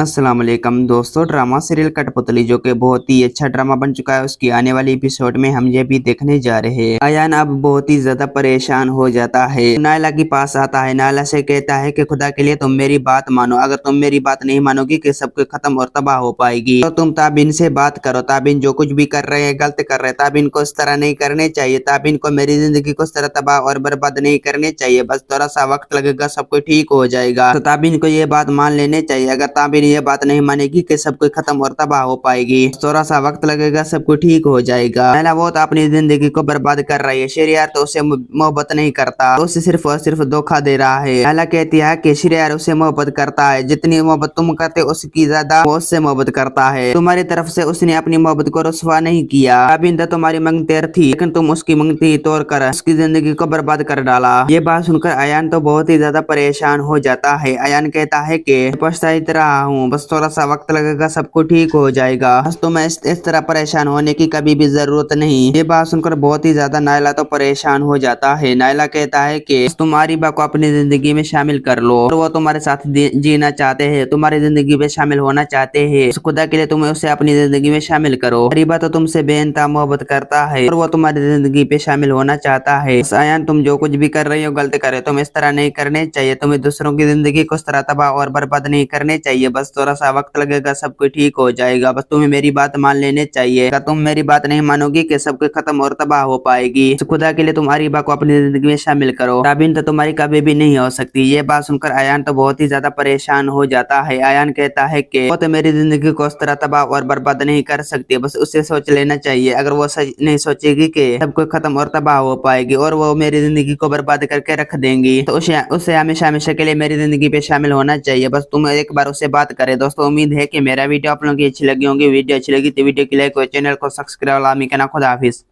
अस्सलाम वालेकुम दोस्तों, ड्रामा सीरियल कठपुतली जो कि बहुत ही अच्छा ड्रामा बन चुका है, उसकी आने वाली एपिसोड में हम ये भी देखने जा रहे हैं। अयान अब बहुत ही ज्यादा परेशान हो जाता है, नायला के पास आता है, नायला से कहता है कि खुदा के लिए तुम मेरी बात मानो, अगर तुम मेरी बात नहीं मानोगी कि सब कुछ खत्म और तबाह हो पाएगी। तो तुम ताबिन से बात करो, ताबिन जो कुछ भी कर रहे हैं गलत कर रहे हैं, ताबिन को इस तरह नहीं करने चाहिए, ताबिन को मेरी जिंदगी को इस तरह तबाह और बर्बाद नहीं करने चाहिए, बस थोड़ा सा वक्त लगेगा, सब कुछ ठीक हो जाएगा। तो ताबिन को ये बात मान लेने चाहिए, अगर ताबिन ये बात नहीं मानेगी कि सब कुछ खत्म और तबाह हो पाएगी, थोड़ा सा वक्त लगेगा, सब कुछ ठीक हो जाएगा। नायला वो तो अपनी जिंदगी को बर्बाद कर रही है, शहरयार तो उसे मोहब्बत नहीं करता, तो उसे सिर्फ और सिर्फ धोखा दे रहा है। नायला कहती है कि शहरयार उसे मोहब्बत करता है, जितनी मोहब्बत तुम करते उसकी ज्यादा वो उससे मोहब्बत करता है, तुम्हारी तरफ से उसने अपनी मोहब्बत को रुसवा नहीं किया। ताबिन तो तुम्हारी मंगतेर थी, लेकिन तुम उसकी मंगती तोड़ कर उसकी जिंदगी को बर्बाद कर डाला। ये बात सुनकर अयान तो बहुत ही ज्यादा परेशान हो जाता है। अयान कहता है कि पछताई रहा हूँ, बस थोड़ा सा वक्त लगेगा, सब कुछ ठीक हो जाएगा, बस तुम्हें इस तरह परेशान होने की कभी भी जरूरत नहीं। ये बात सुनकर बहुत ही ज्यादा नायला तो परेशान हो जाता है। नायला कहता है कि तुम आरिबा को अपनी जिंदगी में शामिल कर लो, और वो तुम्हारे साथ जीना चाहते हैं, तुम्हारी जिंदगी में शामिल होना चाहते हैं, खुदा के लिए तुम्हें उसे अपनी जिंदगी में शामिल करो। आरिबा तो तुमसे बेइंतहा मोहब्बत करता है और वो तुम्हारी जिंदगी पे शामिल होना चाहता है। अयान तुम जो कुछ भी कर रही हो गलत कर रहे हो, तुम इस तरह नहीं करने चाहिए, तुम्हें दूसरों की जिंदगी को इस तरह तबाह और बर्बाद नहीं करने चाहिए, बस थोड़ा सा वक्त लगेगा, सब कुछ ठीक हो जाएगा, बस तुम्हें मेरी बात मान लेने चाहिए, अगर तुम मेरी बात नहीं मानोगी कि सब कुछ खत्म और तबाह हो पाएगी, तो खुदा के लिए तुम आरिबा को अपनी जिंदगी में शामिल करो, ताबिन तो तुम्हारी कभी भी नहीं हो सकती। ये बात सुनकर अयान तो बहुत ही ज्यादा परेशान हो जाता है। अयान कहता है कि वो तो मेरी जिंदगी को इस तरह तबाह और बर्बाद नहीं कर सकती, बस उसे सोच लेना चाहिए, अगर वो नहीं सोचेगी कि सब कुछ खत्म और तबाह हो पाएगी और वो मेरी जिंदगी को बर्बाद करके रख देंगी, तो उसे हमेशा हमेशा के लिए मेरी जिंदगी पे शामिल होना चाहिए, बस तुम एक बार उससे बात करे। दोस्तों उम्मीद है कि मेरा वीडियो आप लोगों की अच्छी लगी होगी। वीडियो अच्छी लगी तो वीडियो की लाइक और चैनल को सब्सक्राइब लामी करना। खुदा हाफिज।